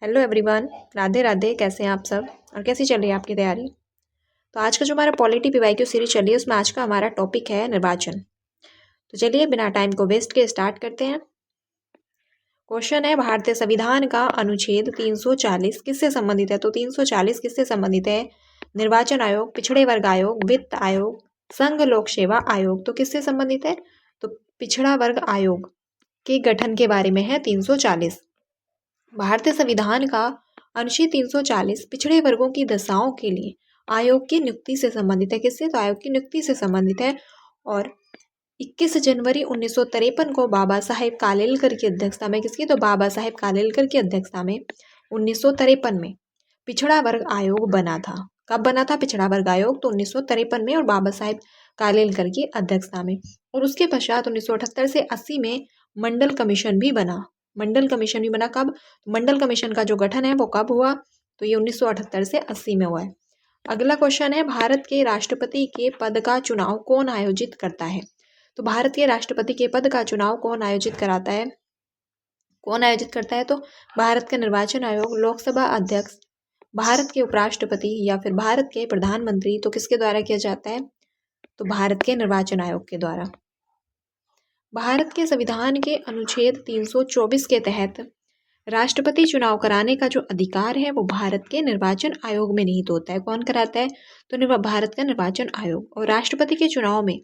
Hello everyone. Radhe Radhe. कैसे हैं आप सब और कैसी चल रही है आपकी तैयारी? तो आज का जो हमारा पॉलिटी पीवाईक्यू सीरीज चली है उसमें आज का हमारा टॉपिक है निर्वाचन। तो चलिए बिना टाइम को वेस्ट के स्टार्ट करते हैं। क्वेश्चन है, भारतीय संविधान का अनुच्छेद 340 किससे संबंधित है? तो 340 किससे संबंधित है? निर्वाचन आयोग, पिछड़े वर्ग आयोग, वित्त आयोग, संघ लोक सेवा आयोग। तो किससे संबंधित है? तो पिछड़ा वर्ग आयोग के गठन के बारे में है 340। भारतीय संविधान का अनुच्छेद 340 पिछड़े वर्गों की दशाओं के लिए आयोग की नियुक्ति से संबंधित है। किससे? तो आयोग की नियुक्ति से संबंधित है। और 21 जनवरी 1953 को बाबा साहेब कालेलकर की अध्यक्षता में, किसकी? तो बाबा साहेब कालेलकर की अध्यक्षता में 1953 में पिछड़ा वर्ग आयोग बना था। कब बना था पिछड़ा वर्ग आयोग? तो 1953 में और बाबा साहेब कालेलकर की अध्यक्षता में। और उसके पश्चात 1978 से 80 में मंडल कमीशन भी बना। मंडल कमीशन भी बना कब? मंडल कमीशन का जो गठन है वो कब हुआ? तो ये 1978 से 80 में हुआ है। अगला क्वेश्चन है, भारत के राष्ट्रपति के पद का चुनाव कौन आयोजित करता है? तो भारत के राष्ट्रपति के पद का चुनाव कौन आयोजित कराता है? कौन आयोजित करता है? तो भारत का निर्वाचन आयोग, लोकसभा अध्यक्ष, भारत के उपराष्ट्रपति या फिर भारत के प्रधानमंत्री। तो किसके द्वारा किया जाता है? तो भारत के निर्वाचन आयोग के द्वारा। भारत के संविधान के अनुच्छेद 324 के तहत राष्ट्रपति चुनाव कराने का जो अधिकार है वो भारत के निर्वाचन आयोग में निहित होता है। कौन कराता है? तो भारत का निर्वाचन आयोग। और राष्ट्रपति के चुनाव में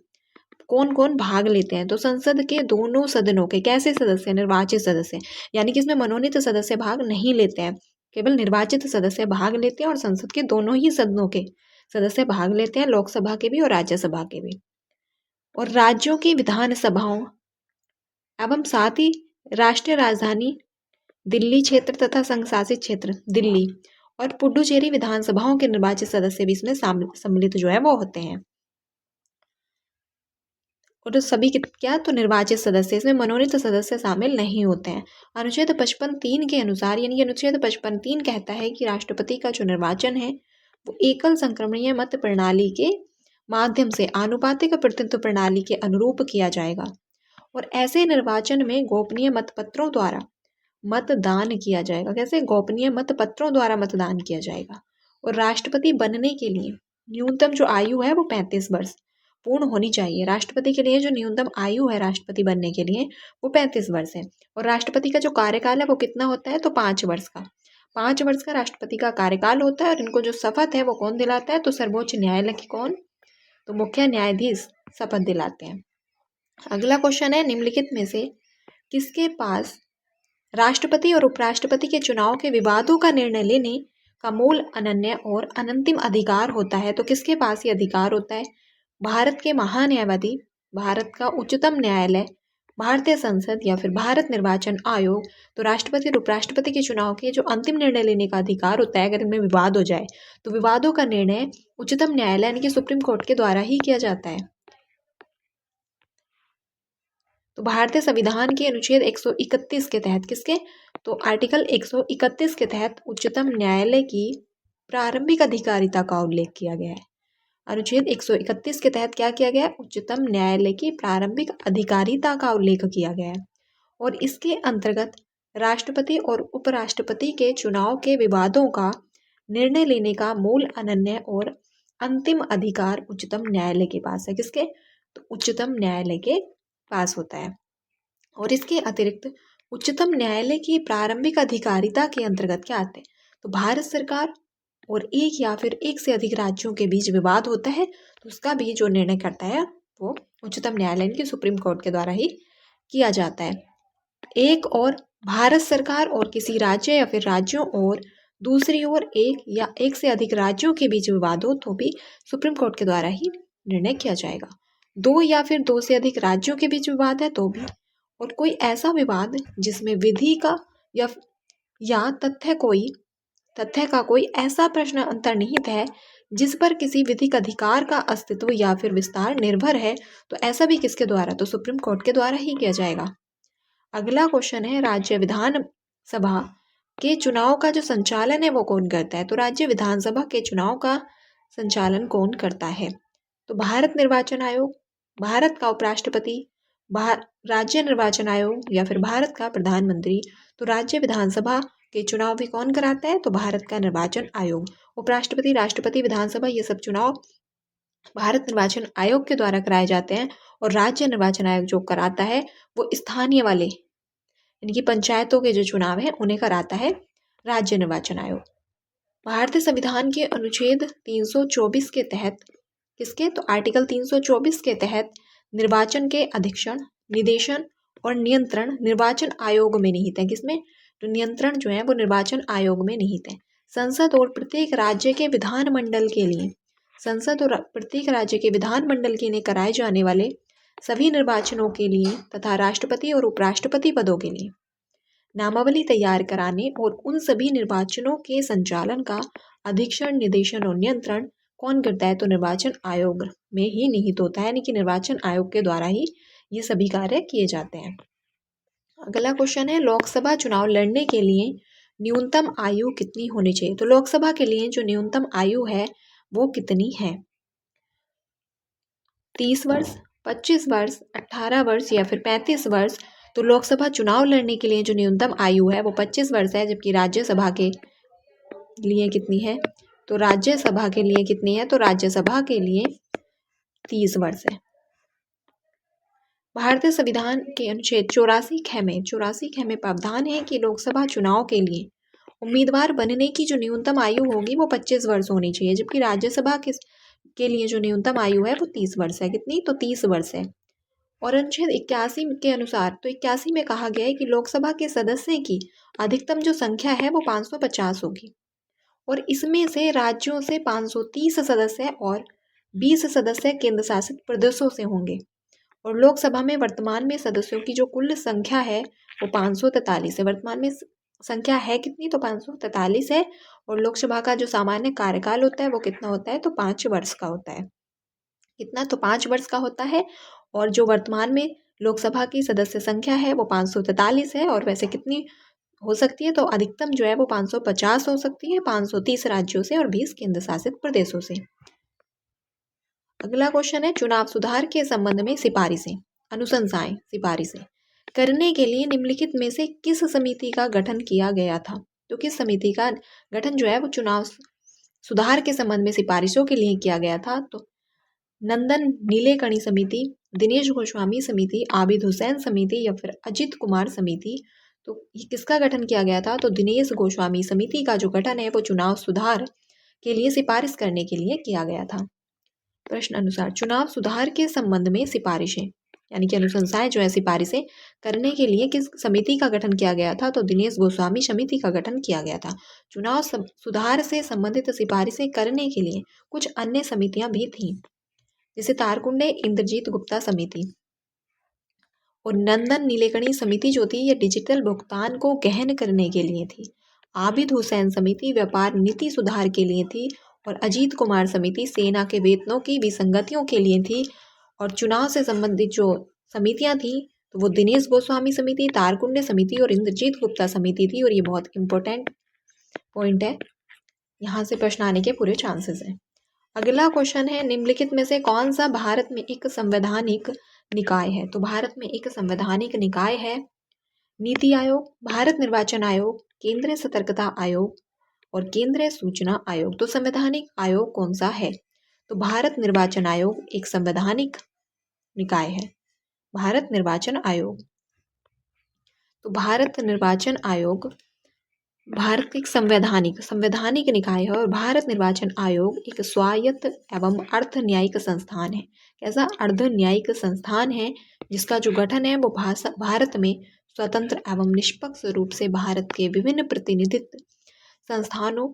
कौन कौन भाग लेते हैं? तो संसद के दोनों सदनों के कैसे सदस्य? निर्वाचित सदस्य, यानी कि इसमें मनोनीत सदस्य भाग नहीं लेते हैं, केवल निर्वाचित सदस्य भाग लेते हैं। और संसद के दोनों ही सदनों के सदस्य भाग लेते हैं, लोकसभा के भी और राज्यसभा के भी। और राज्यों की विधानसभाओं एवं साथ ही राष्ट्रीय राजधानी दिल्ली क्षेत्र तथा संघ शासित क्षेत्र दिल्ली और पुडुचेरी विधानसभाओं के निर्वाचित सदस्य भी इसमें सम्मिलित जो है वो होते हैं। और सभी क्या? तो निर्वाचित सदस्य, इसमें मनोनीत सदस्य शामिल नहीं होते हैं। अनुच्छेद 55(3) के अनुसार, यानी अनुच्छेद 55(3) कहता है कि राष्ट्रपति का जो निर्वाचन है वो एकल संक्रमणीय मत प्रणाली के माध्यम से आनुपातिक प्रतिनिधित्व प्रणाली के अनुरूप किया जाएगा। और ऐसे निर्वाचन में गोपनीय मतपत्रों द्वारा मतदान किया जाएगा। कैसे? गोपनीय मतपत्रों द्वारा मतदान किया जाएगा। और राष्ट्रपति बनने के लिए न्यूनतम जो आयु है वो 35 वर्ष पूर्ण होनी चाहिए। राष्ट्रपति के लिए जो न्यूनतम आयु है राष्ट्रपति बनने के लिए वो 35 वर्ष है। और राष्ट्रपति का जो कार्यकाल है वो कितना होता है? तो 5 वर्ष का। 5 वर्ष का राष्ट्रपति का कार्यकाल होता है। और इनको जो शपथ है वो कौन दिलाता है? तो सर्वोच्च न्यायालय की कौन? तो मुख्य न्यायाधीश शपथ दिलाते हैं। अगला क्वेश्चन है, निम्नलिखित में से किसके पास राष्ट्रपति और उपराष्ट्रपति के चुनाव के विवादों का निर्णय लेने का मूल, अनन्य और अनंतिम अधिकार होता है? तो किसके पास ये अधिकार होता है? भारत के महान्यायवादी, भारत का उच्चतम न्यायालय, भारतीय संसद या फिर भारत निर्वाचन आयोग। तो राष्ट्रपति और उपराष्ट्रपति के चुनाव के जो अंतिम निर्णय लेने का अधिकार होता है, अगर इनमें विवाद हो जाए तो विवादों का निर्णय उच्चतम न्यायालय यानी कि सुप्रीम कोर्ट के द्वारा ही किया जाता है। तो भारतीय संविधान के अनुच्छेद 131 के तहत, किसके? तो आर्टिकल 131 के तहत उच्चतम न्यायालय की प्रारंभिक अधिकारिता का उल्लेख किया गया है। अनुच्छेद 131 के तहत क्या किया गया है? उच्चतम न्यायालय की प्रारंभिक अधिकारिता का उल्लेख किया गया है। और इसके अंतर्गत राष्ट्रपति और उपराष्ट्रपति के चुनाव के विवादों का निर्णय लेने का मूल, अनन्य और अंतिम अधिकार उच्चतम न्यायालय के पास है। किसके? तो उच्चतम न्यायालय के पास होता है। और इसके अतिरिक्त उच्चतम न्यायालय की प्रारंभिक अधिकारिता के अंतर्गत क्या आते हैं? तो भारत सरकार और एक या फिर एक से अधिक राज्यों के बीच विवाद होता है तो उसका भी जो निर्णय करता है वो उच्चतम न्यायालय की सुप्रीम कोर्ट के द्वारा ही किया जाता है। एक और भारत सरकार और किसी राज्य या फिर राज्यों और दूसरी ओर एक या एक से अधिक राज्यों के बीच विवाद हो तो भी सुप्रीम कोर्ट के द्वारा ही निर्णय किया जाएगा। दो या फिर दो से अधिक राज्यों के बीच विवाद है तो भी। और कोई ऐसा विवाद जिसमें विधि का या तथ्य का कोई ऐसा प्रश्न अंतर्निहित है जिस पर किसी विधिक अधिकार का अस्तित्व या फिर विस्तार निर्भर है तो ऐसा भी किसके द्वारा? तो सुप्रीम कोर्ट के द्वारा ही किया जाएगा। अगला क्वेश्चन है, राज्य विधानसभा के चुनाव का जो संचालन है वो कौन करता है? तो राज्य विधानसभा के चुनाव का संचालन कौन करता है? तो भारत निर्वाचन आयोग, भारत का उपराष्ट्रपति, राज्य निर्वाचन आयोग या फिर भारत का प्रधानमंत्री। तो राज्य विधानसभा के चुनाव भी कौन कराता है? तो भारत का निर्वाचन आयोग। उपराष्ट्रपति, राष्ट्रपति, विधानसभा ये सब चुनाव भारत निर्वाचन आयोग के द्वारा कराए जाते हैं। और राज्य निर्वाचन आयोग जो कराता है वो स्थानीय वाले यानी कि पंचायतों के जो चुनाव हैं उन्हें कराता है राज्य निर्वाचन आयोग। भारतीय संविधान के अनुच्छेद 324 के तहत किसके? तो आर्टिकल 324 के तहत निर्वाचन के अधीक्षण, निदेशन और नियंत्रण निर्वाचन आयोग में निहित है। किसमें? तो नियंत्रण जो है वो निर्वाचन आयोग में निहित है। संसद और प्रत्येक राज्य के विधानमंडल के लिए कराए जाने वाले सभी निर्वाचनों के लिए तथा राष्ट्रपति और उपराष्ट्रपति पदों के लिए नामावली तैयार कराने और उन सभी निर्वाचनों के संचालन का अधीक्षण, निदेशन और नियंत्रण कौन करता है? तो निर्वाचन आयोग में ही निहित होता है, यानी कि निर्वाचन आयोग के द्वारा ही ये सभी कार्य किए जाते हैं। अगला क्वेश्चन है, लोकसभा चुनाव लड़ने के लिए न्यूनतम आयु कितनी होनी चाहिए? तो लोकसभा के लिए जो न्यूनतम आयु है वो कितनी है? 30 वर्ष, 25 वर्ष, 18 वर्ष या फिर 35 वर्ष? तो लोकसभा चुनाव लड़ने के लिए जो न्यूनतम आयु है वो 25 वर्ष है, जबकि राज्यसभा के लिए कितनी है? तो राज्यसभा के लिए कितनी है? तो राज्यसभा के लिए 30 वर्ष है। भारतीय संविधान के अनुच्छेद 84 ख में प्रावधान है कि लोकसभा चुनाव के लिए उम्मीदवार बनने की जो न्यूनतम आयु होगी वो 25 वर्ष होनी चाहिए, जबकि राज्यसभा के लिए जो न्यूनतम आयु है वो 30 वर्ष है। कितनी? तो 30 वर्ष है। और अनुच्छेद 81 के अनुसार, तो 81 में कहा गया है कि लोकसभा के सदस्य की अधिकतम जो संख्या है वो 550 होगी और इसमें से राज्यों से 530 सदस्य और 20 सदस्य केंद्र शासित प्रदेशों से होंगे। और लोकसभा में वर्तमान में सदस्यों की जो कुल संख्या है वो 543 है। वर्तमान में संख्या है कितनी? तो 543 है। और लोकसभा का जो सामान्य कार्यकाल होता है वो कितना होता है? तो 5 वर्ष का होता है। कितना? तो 5 वर्ष का होता है। और जो वर्तमान में लोकसभा की सदस्य संख्या है वो 543 है। और वैसे कितनी हो सकती है? तो अधिकतम जो है वो 550 हो सकती है, 530 राज्यों से और 20 केंद्र शासित प्रदेशों से। अगला क्वेश्चन है, चुनाव सुधार के संबंध में अनुशंसाएं सिफारिशें करने के लिए निम्नलिखित में से किस समिति का गठन किया गया था? तो किस समिति का गठन जो है वो चुनाव सुधार के संबंध में सिफारिशों के लिए किया गया था? तो नंदन नीलेकणी समिति, दिनेश गोस्वामी समिति, आबिद हुसैन समिति या फिर अजित कुमार समिति? तो ये किसका गठन किया गया था? तो दिनेश गोस्वामी समिति का जो गठन है वो चुनाव सुधार के लिए सिफारिश करने के लिए किया गया था। प्रश्न अनुसार चुनाव सुधार के संबंध में सिफारिशें यानी कि अनुशंसाएं जो है सिफारिशें करने के लिए किस समिति का गठन किया गया था? तो दिनेश गोस्वामी समिति का गठन किया गया था। चुनाव सुधार से संबंधित सिफारिशें करने के लिए कुछ अन्य समितियां भी थीं, जैसे तारकुंडे इंद्रजीत गुप्ता समिति और नंदन नीलेकणी समिति जो थी ये डिजिटल भुगतान को गहन करने के लिए थी। आबिद हुसैन समिति व्यापार नीति सुधार के लिए थी और अजीत कुमार समिति सेना के वेतनों की विसंगतियों के लिए थी। और चुनाव से संबंधित जो समितियां थी तो वो दिनेश गोस्वामी समिति, तारकुंडे समिति और इंद्रजीत गुप्ता समिति थी। और ये बहुत इंपॉर्टेंट पॉइंट है, यहाँ से प्रश्न आने के पूरे चांसेस हैं। अगला क्वेश्चन है, निम्नलिखित में से कौन सा भारत में एक संवैधानिक निकाय है? तो भारत में एक संवैधानिक निकाय है नीति आयोग, भारत निर्वाचन आयोग, केंद्रीय सतर्कता आयोग और केंद्रीय सूचना आयोग। तो संवैधानिक आयोग कौन सा है? तो भारत निर्वाचन आयोग एक संवैधानिक निकाय है। भारत निर्वाचन आयोग, तो भारत निर्वाचन आयोग भारत का एक संवैधानिक निकाय है और भारत निर्वाचन आयोग एक स्वायत्त एवं अर्ध न्यायिक संस्थान है। कैसा? अर्ध न्यायिक संस्थान है जिसका जो गठन है वो भारत में स्वतंत्र एवं निष्पक्ष रूप से भारत के विभिन्न प्रतिनिधित्व संस्थानों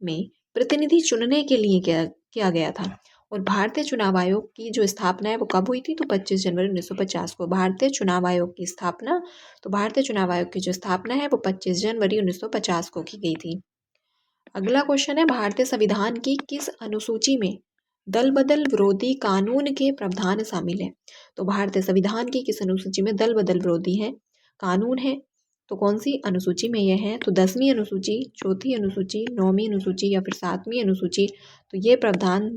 में प्रतिनिधि चुनने के लिए किया गया था। और भारतीय चुनाव आयोग की जो स्थापना है वो कब हुई थी? तो 25 जनवरी 1950 को भारतीय चुनाव आयोग की स्थापना जो स्थापना है वो 25 जनवरी 1950 को की गई थी। अगला क्वेश्चन है, भारतीय संविधान की किस अनुसूची में दल बदल विरोधी कानून के प्रावधान शामिल है? तो भारतीय संविधान की किस अनुसूची में दल बदल विरोधी है कानून है? तो कौन सी अनुसूची में यह है? तो 10वीं अनुसूची, 4वीं अनुसूची, 9वीं अनुसूची या फिर 7वीं अनुसूची? तो ये प्रावधान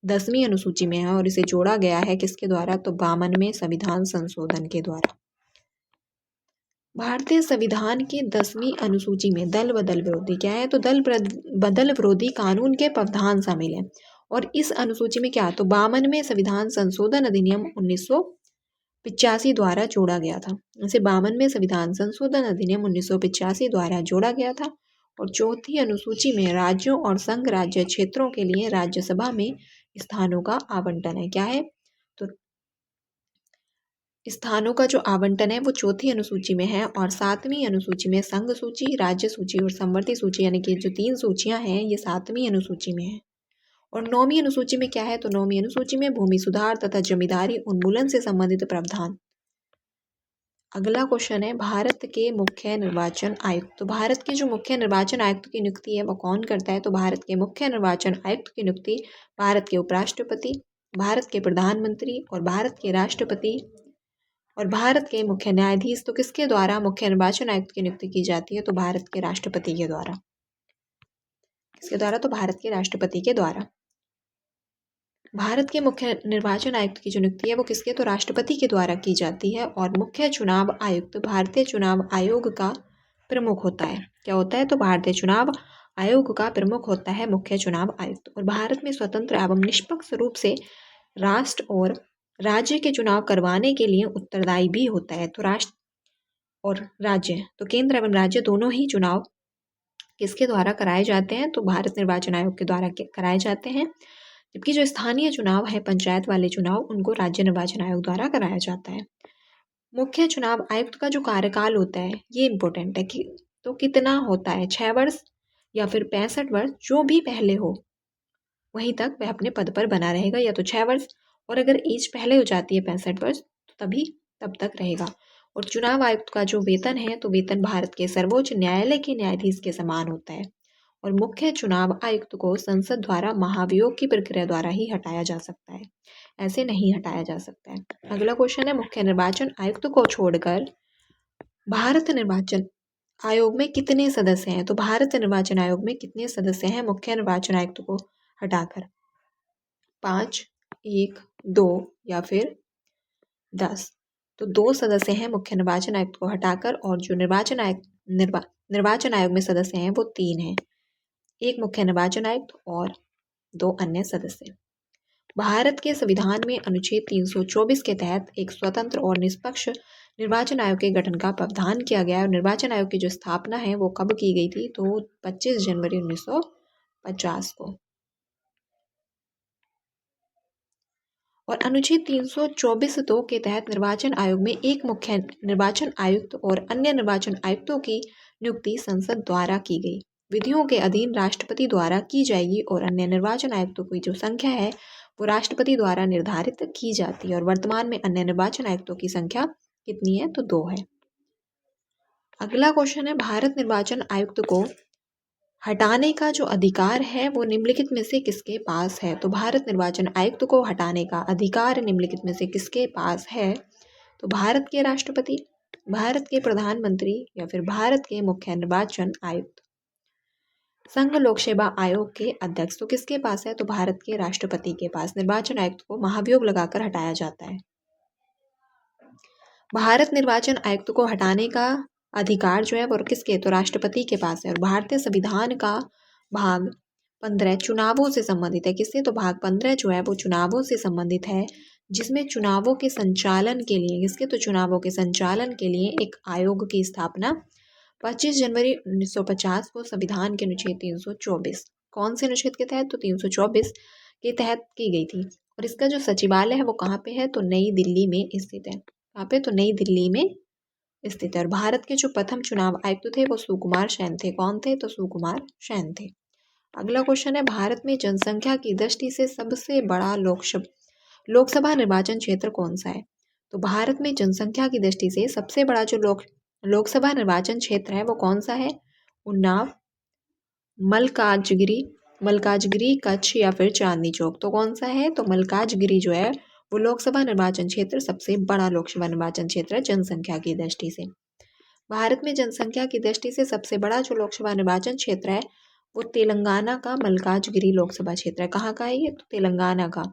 10वीं अनुसूची में है और इसे जोड़ा गया है किसके द्वारा? तो 52वें संविधान संशोधन के द्वारा। भारतीय संविधान की 10वीं अनुसूची में दल बदल विरोधी क्या है? तो बदल विरोधी कानून के प्रावधान शामिल है। और इस अनुसूची में क्या? तो 52वें संविधान संशोधन अधिनियम 1985 द्वारा जोड़ा गया था। इसे 52वें संविधान संशोधन अधिनियम 1985 द्वारा जोड़ा गया था। और चौथी अनुसूची में राज्यों और संघ राज्य क्षेत्रों के लिए राज्यसभा में स्थानों का आवंटन है। क्या है? तो स्थानों का जो आवंटन है वो चौथी अनुसूची में है। और 7वीं अनुसूची में संघ सूची, राज्य सूची और समवर्ती सूची, यानी कि जो 3 सूचियां हैं ये 7वीं अनुसूची में है। और 9वीं अनुसूची में क्या है? तो 9वीं अनुसूची में भूमि सुधार तथा जमींदारी उन्मूलन से संबंधित प्रावधान। अगला क्वेश्चन है भारत के मुख्य निर्वाचन आयुक्त। तो भारत के जो मुख्य निर्वाचन आयुक्त की नियुक्ति है वो कौन करता है? तो भारत के मुख्य निर्वाचन आयुक्त की नियुक्ति भारत के उपराष्ट्रपति, भारत के प्रधानमंत्री और भारत के राष्ट्रपति और भारत के मुख्य न्यायाधीश। तो किसके द्वारा मुख्य निर्वाचन आयुक्त की नियुक्ति की जाती है? तो भारत के राष्ट्रपति के द्वारा। किसके द्वारा? तो भारत के राष्ट्रपति के द्वारा। भारत के मुख्य निर्वाचन आयुक्त की जो नियुक्ति है वो किसके? तो राष्ट्रपति के द्वारा की जाती है। और मुख्य चुनाव आयुक्त भारतीय चुनाव आयोग का प्रमुख होता है। क्या होता है? तो भारतीय चुनाव आयोग का प्रमुख होता है मुख्य चुनाव आयुक्त। और भारत में स्वतंत्र एवं निष्पक्ष रूप से राष्ट्र और राज्य के चुनाव करवाने के लिए उत्तरदायी भी होता है। तो राष्ट्र और राज्य, तो केंद्र एवं राज्य दोनों ही चुनाव किसके द्वारा कराए जाते हैं? तो भारत निर्वाचन आयोग के द्वारा कराए जाते हैं। जबकि जो स्थानीय चुनाव है, पंचायत वाले चुनाव, उनको राज्य निर्वाचन आयोग द्वारा कराया जाता है। मुख्य चुनाव आयुक्त का जो कार्यकाल होता है ये इंपॉर्टेंट है कि तो कितना होता है? 6 वर्ष या फिर 65 वर्ष, जो भी पहले हो वहीं तक वह अपने पद पर बना रहेगा, या तो 6 वर्ष, और अगर एज पहले हो जाती है 65 वर्ष तो तभी तब तक रहेगा। और चुनाव आयुक्त का जो वेतन है तो वेतन भारत के सर्वोच्च न्यायालय के न्यायाधीश के समान होता है। और मुख्य चुनाव आयुक्त को संसद द्वारा महाभियोग की प्रक्रिया द्वारा ही हटाया जा सकता है, ऐसे नहीं हटाया जा सकता है। अगला क्वेश्चन है मुख्य निर्वाचन आयुक्त को छोड़कर भारत निर्वाचन आयोग में कितने सदस्य हैं? तो भारत निर्वाचन आयोग में कितने सदस्य हैं मुख्य निर्वाचन आयुक्त को हटाकर? 5, 1, 2 या फिर 10? तो 2 सदस्य हैं मुख्य निर्वाचन आयुक्त को हटाकर। और जो निर्वाचन आयोग में सदस्य हैं वो 3 हैं, एक मुख्य निर्वाचन आयुक्त और 2 अन्य सदस्य। भारत के संविधान में अनुच्छेद 324 के तहत एक स्वतंत्र और निष्पक्ष निर्वाचन आयोग के गठन का प्रावधान किया गया है। और निर्वाचन आयोग की जो स्थापना है वो कब की गई थी? तो 25 जनवरी 1950 को। और अनुच्छेद 324(2) के तहत निर्वाचन आयोग में एक मुख्य निर्वाचन आयुक्त और अन्य निर्वाचन आयुक्तों की नियुक्ति संसद द्वारा की गई विधियों के अधीन राष्ट्रपति द्वारा की जाएगी। और अन्य निर्वाचन आयुक्तों की जो संख्या है वो राष्ट्रपति द्वारा निर्धारित की जाती है। और वर्तमान में अन्य निर्वाचन आयुक्तों की संख्या कितनी है? तो 2 है। अगला क्वेश्चन है भारत निर्वाचन आयुक्त को हटाने का जो अधिकार है वो निम्नलिखित में से किसके पास है? तो भारत निर्वाचन आयुक्त को हटाने का अधिकार निम्नलिखित में से किसके पास है? तो भारत के राष्ट्रपति, भारत के प्रधानमंत्री या फिर भारत के मुख्य निर्वाचन आयुक्त। संघ लोक सेवा आयोग के अध्यक्ष तो किसके पास है? तो भारत के राष्ट्रपति के पास निर्वाचन आयुक्त को महाभियोग लगाकर हटाया जाता है। भारत निर्वाचन आयुक्त को हटाने का अधिकार जो है वो किसके? तो राष्ट्रपति के पास है। और भारतीय संविधान का भाग 15 चुनावों से संबंधित है। किससे? तो भाग 15 जो है वो चुनावों से संबंधित है, जिसमें चुनावों के संचालन के लिए किसके? तो चुनावों के संचालन के लिए एक आयोग की स्थापना 25 जनवरी 1950 को संविधान के अनुच्छेद 324, कौन से अनुच्छेद के तहत? तो 324 के तहत की गई थी। और इसका जो सचिवालय है वो कहाँ पे है? तो नई दिल्ली में स्थित है। कहाँ पे? तो नई दिल्ली में स्थित है। और भारत के जो प्रथम चुनाव आयुक्त थे वो सुकुमार सेन थे। कौन थे? तो सुकुमार सेन थे। अगला क्वेश्चन है भारत में जनसंख्या की दृष्टि से सबसे बड़ा लोकसभा निर्वाचन क्षेत्र कौन सा है? तो भारत में जनसंख्या की दृष्टि से सबसे बड़ा जो लोकसभा निर्वाचन क्षेत्र है वो कौन सा है? उन्नाव, मलकाजगिरी, कच्छ या फिर चांदनी चौक। तो कौन सा है? तो मलकाजगिरी जो है वो लोकसभा निर्वाचन क्षेत्र सबसे बड़ा लोकसभा निर्वाचन क्षेत्र है जनसंख्या की दृष्टि से। भारत में जनसंख्या की दृष्टि से सबसे बड़ा जो लोकसभा निर्वाचन क्षेत्र है वो तेलंगाना का मलकाजगिरी लोकसभा क्षेत्र है। कहाँ का है ये? तो तेलंगाना का।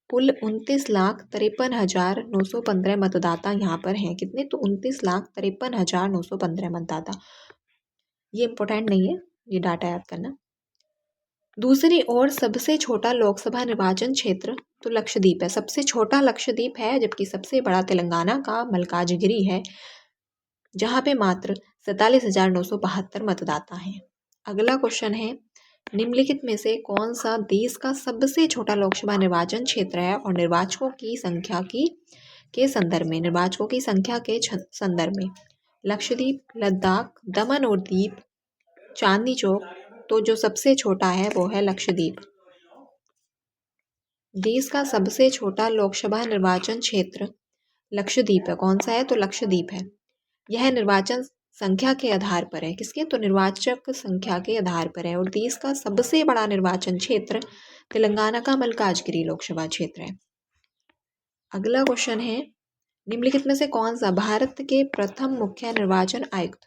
कुल 29,53,915 मतदाता यहाँ पर हैं। कितने? तो 29,53,915 मतदाता। ये इम्पोर्टेंट नहीं है, ये डाटा याद करना। दूसरी ओर सबसे छोटा लोकसभा निर्वाचन क्षेत्र तो लक्षद्वीप है। सबसे छोटा लक्षद्वीप है, जबकि सबसे बड़ा तेलंगाना का मल्काजगिरी है, जहाँ पे मात्र 47,972 मतदाता हैं। अगला क्वेश्चन है, निम्नलिखित में से कौन सा देश का सबसे छोटा लोकसभा निर्वाचन क्षेत्र है और निर्वाचकों की संख्या के संदर्भ में? लक्षद्वीप, लद्दाख, दमन और दीव, चांदनी चौक। तो जो सबसे छोटा है वो है लक्षद्वीप। देश का सबसे छोटा लोकसभा निर्वाचन क्षेत्र लक्षद्वीप है। कौन सा है? तो लक्षद्वीप है। यह निर्वाचन संख्या के आधार पर है। किसके? तो निर्वाचक संख्या के आधार पर है। और देश का सबसे बड़ा निर्वाचन क्षेत्र तेलंगाना का मल्काजगिरी लोकसभा क्षेत्र है। अगला क्वेश्चन है, निम्नलिखित में से कौन सा भारत के प्रथम मुख्य निर्वाचन आयुक्त?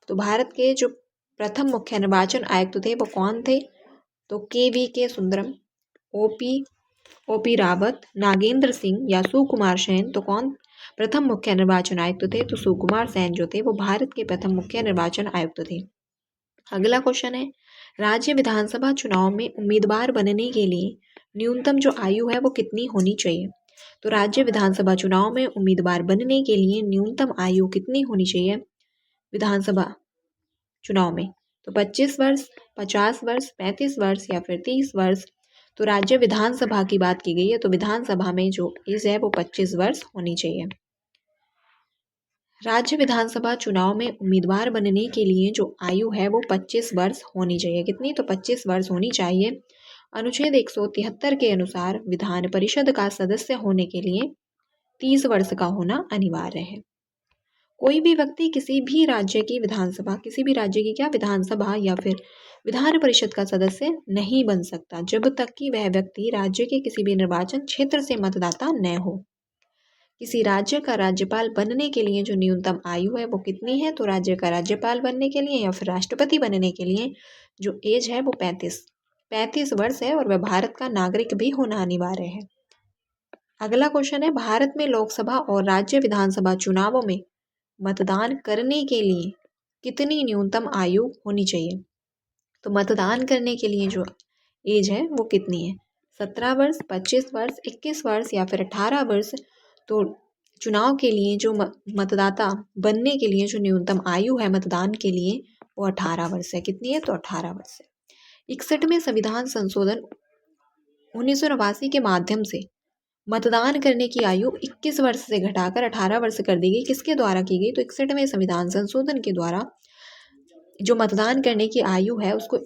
तो भारत के जो प्रथम मुख्य निर्वाचन आयुक्त थे वो कौन थे? तो के सुंदरम, ओपी रावत, नागेंद्र सिंह या सुकुमार सेन। तो कौन प्रथम मुख्य निर्वाचन आयुक्त थे? तो सुकुमार सेन जो थे वो भारत के प्रथम मुख्य निर्वाचन आयुक्त थे। अगला क्वेश्चन है, राज्य विधानसभा चुनाव में उम्मीदवार बनने के लिए न्यूनतम जो आयु है वो कितनी होनी चाहिए? तो राज्य विधानसभा चुनाव में उम्मीदवार बनने के लिए न्यूनतम आयु कितनी होनी चाहिए विधानसभा चुनाव में? तो 25 वर्ष, 50 वर्ष, 35 वर्ष या फिर 30 वर्ष। तो राज्य विधानसभा की बात की गई है, तो विधानसभा में जो एज है वो 25 वर्ष होनी चाहिए। राज्य विधानसभा चुनाव में उम्मीदवार बनने के लिए जो आयु है वो 25 वर्ष होनी चाहिए। कितनी? तो 25 वर्ष होनी चाहिए। अनुच्छेद 173 के अनुसार विधान परिषद का सदस्य होने के लिए 30 वर्ष का होना अनिवार्य है। कोई भी व्यक्ति किसी भी राज्य की विधानसभा या फिर विधान परिषद का सदस्य नहीं बन सकता जब तक कि वह व्यक्ति राज्य के किसी भी निर्वाचन क्षेत्र से मतदाता न हो। किसी राज्य का राज्यपाल बनने के लिए जो न्यूनतम आयु है वो कितनी है? तो राज्य का राज्यपाल बनने के लिए या फिर राष्ट्रपति बनने के लिए जो एज है वो 35 वर्ष है और वह भारत का नागरिक भी होना अनिवार्य है। अगला क्वेश्चन है, भारत में लोकसभा और राज्य विधानसभा चुनावों में मतदान करने के लिए कितनी न्यूनतम आयु होनी चाहिए? तो मतदान करने के लिए जो एज है वो कितनी है? 17 वर्ष, 25 वर्ष, 21 वर्ष या फिर 18 वर्ष। तो चुनाव के लिए जो मतदाता बनने के लिए जो न्यूनतम आयु है मतदान के लिए वो 18 वर्ष है। कितनी है? तो 18 वर्ष है। 61वें संविधान संशोधन 1989 के माध्यम से मतदान करने की आयु 21 वर्ष से घटाकर 18 वर्ष कर दी गई। किसके द्वारा की गई? तो 61वें संविधान संशोधन के द्वारा जो मतदान करने की आयु है उसको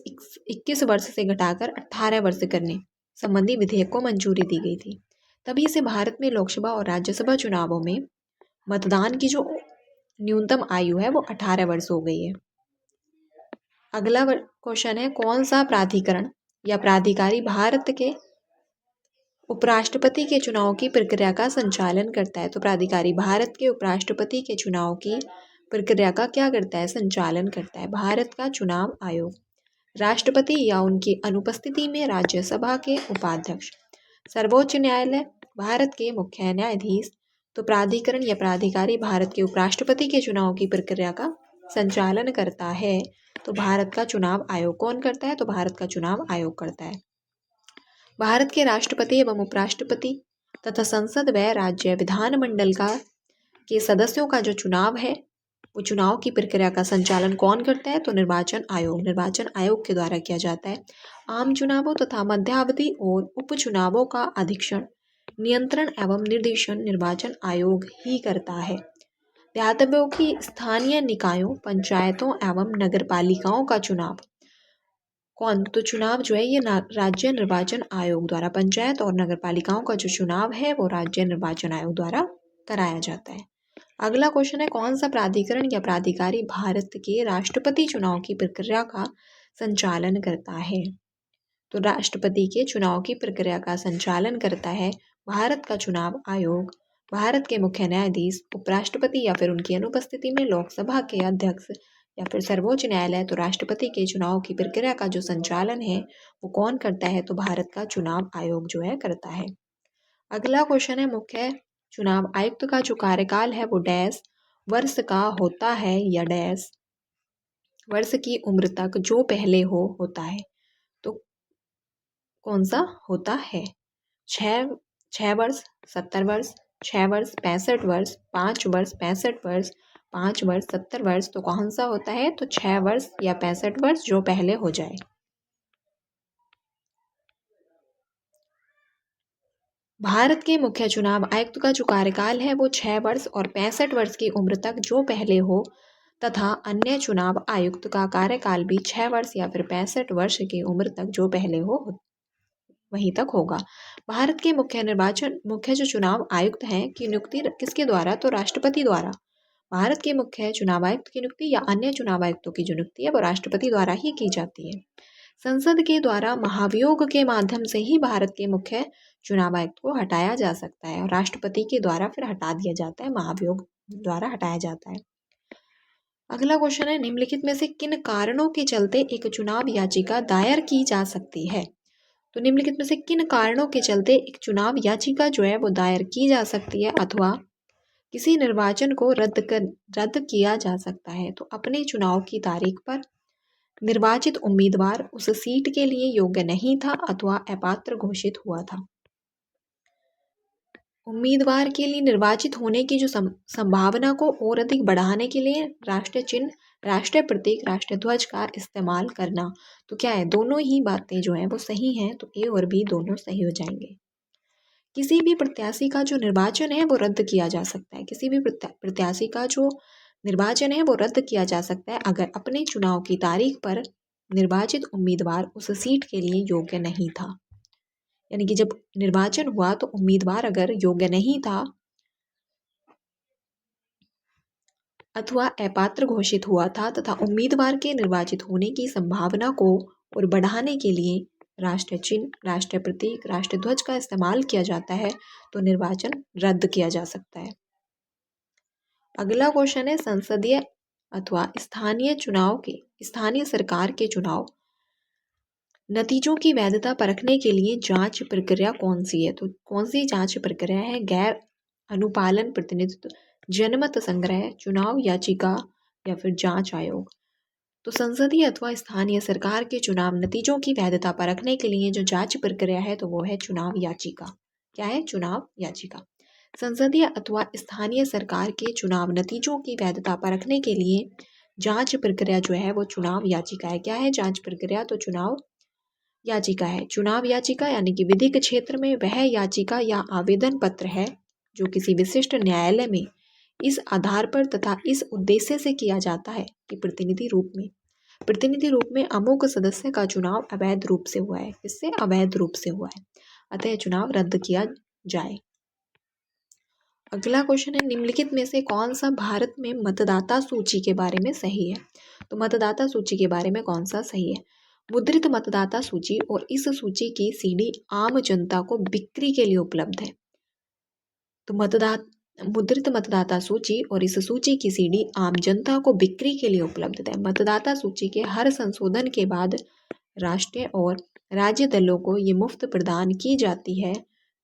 21 वर्ष से घटाकर 18 वर्ष करने संबंधी विधेयक को मंजूरी दी गई थी। तभी से भारत में लोकसभा और राज्यसभा चुनावों में मतदान की जो न्यूनतम आयु है वो 18 वर्ष हो गई है। अगला क्वेश्चन है, कौन सा प्राधिकरण या प्राधिकारी भारत के उपराष्ट्रपति के चुनाव की प्रक्रिया का संचालन करता है? तो प्राधिकारी भारत के उपराष्ट्रपति के चुनाव की प्रक्रिया का क्या करता है? संचालन करता है। भारत का चुनाव आयोग राष्ट्रपति या उनकी अनुपस्थिति में राज्यसभा के उपाध्यक्ष, सर्वोच्च न्यायालय, भारत के मुख्य न्यायाधीश। तो प्राधिकरण या प्राधिकारी भारत के उपराष्ट्रपति के चुनाव की प्रक्रिया का संचालन करता है। तो भारत का चुनाव आयोग कौन करता है? तो भारत का चुनाव आयोग करता है। भारत के राष्ट्रपति एवं उपराष्ट्रपति तथा संसद व राज्य विधानमंडल के सदस्यों का जो चुनाव है वो चुनाव की प्रक्रिया का संचालन कौन करता है? तो निर्वाचन आयोग के द्वारा किया जाता है। आम चुनावों तथा मध्यावधि और उपचुनावों का अधीक्षण, नियंत्रण एवं निर्देशन निर्वाचन आयोग ही करता है। ध्यातव्य हो कि स्थानीय निकायों, पंचायतों एवं नगरपालिकाओं का चुनाव तो चुनाव जो है ये राज्य निर्वाचन आयोग द्वारा, पंचायत और नगरपालिकाओं का जो चुनाव है वो राज्य निर्वाचन आयोग द्वारा कराया जाता है। अगला क्वेश्चन है, कौन सा प्राधिकरण या प्राधिकारी भारत के राष्ट्रपति चुनाव की प्रक्रिया का संचालन करता है? तो राष्ट्रपति के चुनाव की प्रक्रिया का संचालन करता है भारत का चुनाव आयोग। भारत के मुख्य न्यायाधीश, उपराष्ट्रपति या फिर उनकी अनुपस्थिति में लोकसभा के अध्यक्ष या फिर सर्वोच्च न्यायालय। तो राष्ट्रपति के चुनाव की प्रक्रिया का जो संचालन है वो कौन करता है? तो भारत का चुनाव आयोग जो है करता है। अगला क्वेश्चन है, मुख्य चुनाव आयुक्त का जो कार्यकाल है वो डैश वर्ष का होता है या डैश वर्ष की उम्र तक जो पहले होता है। तो कौन सा होता है? 6 वर्ष, 70 वर्ष, 6 वर्ष, 65 वर्ष, 5 वर्ष, 65 वर्ष, 5 वर्ष, 70 वर्ष। तो कौन सा होता है? तो 6 वर्ष या 65 वर्ष जो पहले हो जाए। भारत के मुख्य चुनाव आयुक्त का जो कार्यकाल है वो 6 वर्ष और 65 वर्ष की उम्र तक जो पहले हो तथा अन्य चुनाव आयुक्त का कार्यकाल भी 6 वर्ष या फिर 65 वर्ष की उम्र तक जो पहले हो वहीं तक होगा। भारत के मुख्य जो चुनाव आयुक्त हैं की नियुक्ति किसके द्वारा? तो राष्ट्रपति द्वारा। भारत के मुख्य चुनाव आयुक्त की नियुक्ति या अन्य चुनाव आयुक्तों की जो नियुक्ति है वो राष्ट्रपति द्वारा ही की जाती है। संसद के द्वारा महाभियोग के माध्यम से ही भारत के मुख्य चुनाव आयुक्त को हटाया जा सकता है और राष्ट्रपति के द्वारा फिर हटा दिया जाता है, महाभियोग द्वारा हटाया जाता है। अगला क्वेश्चन है, निम्नलिखित में से किन कारणों के चलते एक चुनाव याचिका दायर की जा सकती है? तो निम्नलिखित में से किन कारणों के चलते एक चुनाव याचिका जो है वो दायर की जा सकती है अथवा किसी निर्वाचन को रद्द किया जा सकता है? तो अपने चुनाव की तारीख पर निर्वाचित उम्मीदवार उस सीट के लिए योग्य नहीं था अथवा अपात्र घोषित हुआ था। उम्मीदवार के लिए निर्वाचित होने की जो संभावना को और अधिक बढ़ाने के लिए राष्ट्रीय चिन्ह, राष्ट्रीय प्रतीक, राष्ट्रीय ध्वज का इस्तेमाल करना। तो क्या है? दोनों ही बातें जो हैं वो सही हैं, तो ए और बी दोनों सही हो जाएंगे। किसी भी प्रत्याशी का जो निर्वाचन है वो रद्द किया जा सकता है। किसी भी प्रत्याशी का जो निर्वाचन है वो रद्द किया जा सकता है अगर अपने चुनाव की तारीख पर निर्वाचित उम्मीदवार उस सीट के लिए योग्य नहीं था। यानी कि जब निर्वाचन हुआ तो उम्मीदवार अगर योग्य नहीं था अथवा अपात्र घोषित हुआ था तथा उम्मीदवार के निर्वाचित होने की संभावना को और बढ़ाने के लिए राष्ट्रीय चिन्ह, राष्ट्रीय प्रतीक, राष्ट्रीय ध्वज का इस्तेमाल किया जाता है तो निर्वाचन रद्द किया जा सकता है। अगला क्वेश्चन है, संसदीय अथवा स्थानीय सरकार के चुनाव नतीजों की वैधता परखने के लिए जांच प्रक्रिया कौन सी है? तो कौन सी जांच प्रक्रिया है? गैर अनुपालन प्रतिनिधित्व, जनमत संग्रह, चुनाव याचिका या फिर जांच आयोग। तो संसदीय अथवा स्थानीय सरकार के चुनाव नतीजों की वैधता परखने के लिए जो जांच प्रक्रिया है तो वो है चुनाव याचिका। क्या है? चुनाव याचिका। संसदीय अथवा स्थानीय सरकार के चुनाव नतीजों की वैधता परखने के लिए जांच प्रक्रिया जो है वो चुनाव याचिका है। क्या है जांच प्रक्रिया? तो चुनाव याचिका है। चुनाव याचिका यानी कि विधिक क्षेत्र में वह याचिका या आवेदन पत्र है जो किसी विशिष्ट न्यायालय में इस आधार पर तथा इस उद्देश्य से किया जाता है कि प्रतिनिधि रूप में अमुक सदस्य का चुनाव अवैध रूप से हुआ है। इससे अवैध रूप से हुआ है, अतः चुनाव रद्द किया जाए। अगला क्वेश्चन है, निम्नलिखित में से कौन सा भारत में मतदाता सूची के बारे में सही है? तो मतदाता सूची के बारे में कौन सा सही है? मुद्रित मतदाता सूची और इस सूची की सीडी आम जनता को बिक्री के लिए उपलब्ध है। तो मुद्रित मतदाता सूची और इस सूची की सीडी आम जनता को बिक्री के लिए उपलब्ध है। मतदाता सूची के हर संशोधन के बाद राष्ट्रीय और राज्य दलों को ये मुफ्त प्रदान की जाती है।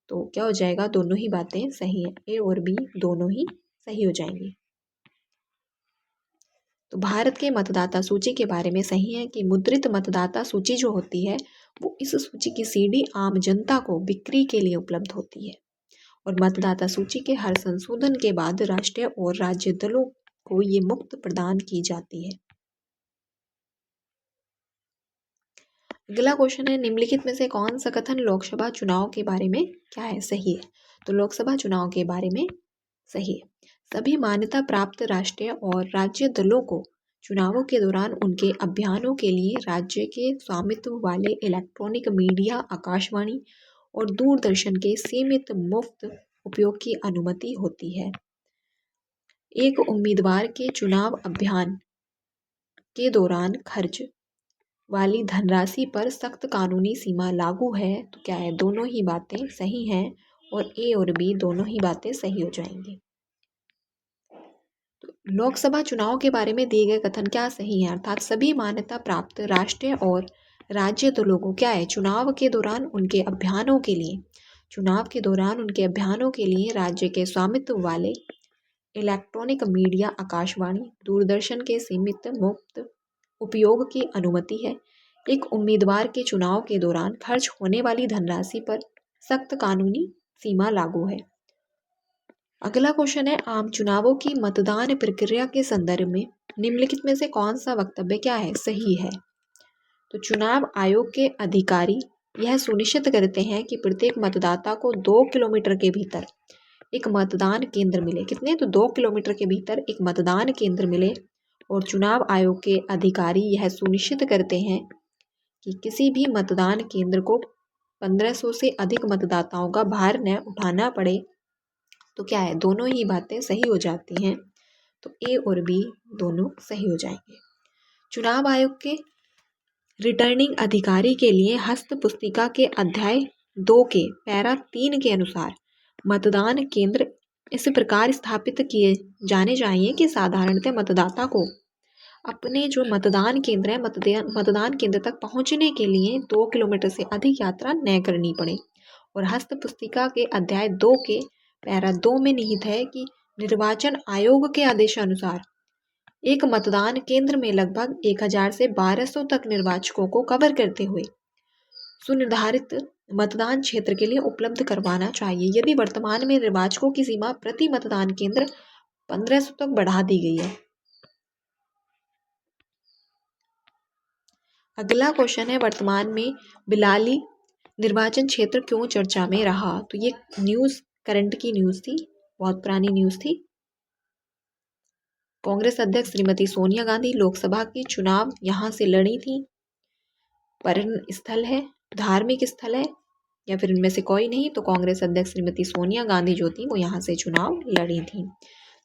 तो क्या हो जाएगा? दोनों ही बातें सही है, ए और बी दोनों ही सही हो जाएंगी। तो भारत के मतदाता सूची के बारे में सही है कि मुद्रित मतदाता सूची जो होती है वो इस सूची की सीडी आम जनता को बिक्री के लिए उपलब्ध होती है और मतदाता सूची के हर संशोधन के बाद राष्ट्रीय और राज्य दलों को ये मुफ्त प्रदान की जाती है। अगला क्वेश्चन है, निम्नलिखित में से कौन सा कथन लोकसभा चुनाव के बारे में क्या है? सही है। तो लोकसभा चुनाव के बारे में सही है। सभी मान्यता प्राप्त राष्ट्रीय और राज्य दलों को चुनावों के दौरान उनके अभियानों के लिए राज्य के स्वामित्व वाले इलेक्ट्रॉनिक मीडिया, आकाशवाणी और दूरदर्शन के सीमित मुफ्त उपयोग की अनुमति होती है। एक उम्मीदवार के चुनाव अभियान के दौरान खर्च वाली धनराशि पर सख्त कानूनी सीमा लागू है। तो क्या है? दोनों ही बातें सही हैं और ए और बी दोनों ही बातें सही हो जाएंगी। तो लोकसभा चुनाव के बारे में दिए गए कथन क्या सही है? अर्थात सभी मान्यता प्राप्त राष्ट्रीय और राज्य दलों को क्या है? चुनाव के दौरान उनके अभियानों के लिए चुनाव के दौरान उनके अभियानों के लिए राज्य के स्वामित्व वाले इलेक्ट्रॉनिक मीडिया, आकाशवाणी, दूरदर्शन के सीमित मुफ्त उपयोग की अनुमति है। एक उम्मीदवार के चुनाव के दौरान खर्च होने वाली धनराशि पर सख्त कानूनी सीमा लागू है। अगला क्वेश्चन है, आम चुनावों की मतदान प्रक्रिया के संदर्भ में निम्नलिखित में से कौन सा वक्तव्य क्या है, सही है? तो चुनाव आयोग के अधिकारी यह सुनिश्चित करते हैं कि प्रत्येक मतदाता को 2 किलोमीटर के भीतर एक मतदान केंद्र मिले। कितने? तो 2 किलोमीटर के भीतर एक मतदान केंद्र मिले। और चुनाव आयोग के अधिकारी यह सुनिश्चित करते हैं कि किसी भी मतदान केंद्र को 1500 से अधिक मतदाताओं का भार न उठाना पड़े। तो क्या है, दोनों ही बातें सही हो जाती हैं। तो ए और बी दोनों सही हो जाएंगे। चुनाव आयोग के रिटर्निंग अधिकारी के लिए हस्त पुस्तिका के अध्याय 2 के पैरा 3 के अनुसार मतदान केंद्र इस प्रकार स्थापित किए जाने चाहिए कि साधारणतः मतदाता को अपने जो मतदान केंद्र है मतदान केंद्र तक पहुंचने के लिए 2 किलोमीटर से अधिक यात्रा न करनी पड़े। और हस्त पुस्तिका के अध्याय 2 के पैरा 2 में निहित है कि निर्वाचन आयोग के आदेशानुसार एक मतदान केंद्र में लगभग 1000 से 1200 तक निर्वाचकों को कवर करते हुए सुनिर्धारित मतदान क्षेत्र के लिए उपलब्ध करवाना चाहिए। यदि वर्तमान में निर्वाचकों की सीमा प्रति मतदान केंद्र 1500 तक बढ़ा दी गई है। अगला क्वेश्चन है, वर्तमान में बिलाली निर्वाचन क्षेत्र क्यों चर्चा में रहा? तो ये न्यूज़ करंट की न्यूज़ थी, बहुत पुरानी न्यूज़ थी। कांग्रेस अध्यक्ष श्रीमती सोनिया गांधी लोकसभा की चुनाव यहाँ से लड़ी थी। पर्यटन स्थल है, धार्मिक स्थल है, या फिर इनमें से कोई नहीं। तो कांग्रेस अध्यक्ष श्रीमती सोनिया गांधी जो थी वो यहाँ से चुनाव लड़ी थी।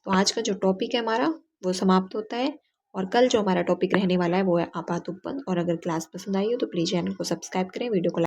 तो आज का जो टॉपिक है हमारा वो समाप्त होता है। और कल जो हमारा टॉपिक रहने वाला है वो है आपात उत्पन्न। और अगर क्लास पसंद आई हो तो प्लीज़ चैनल को सब्सक्राइब करें, वीडियो को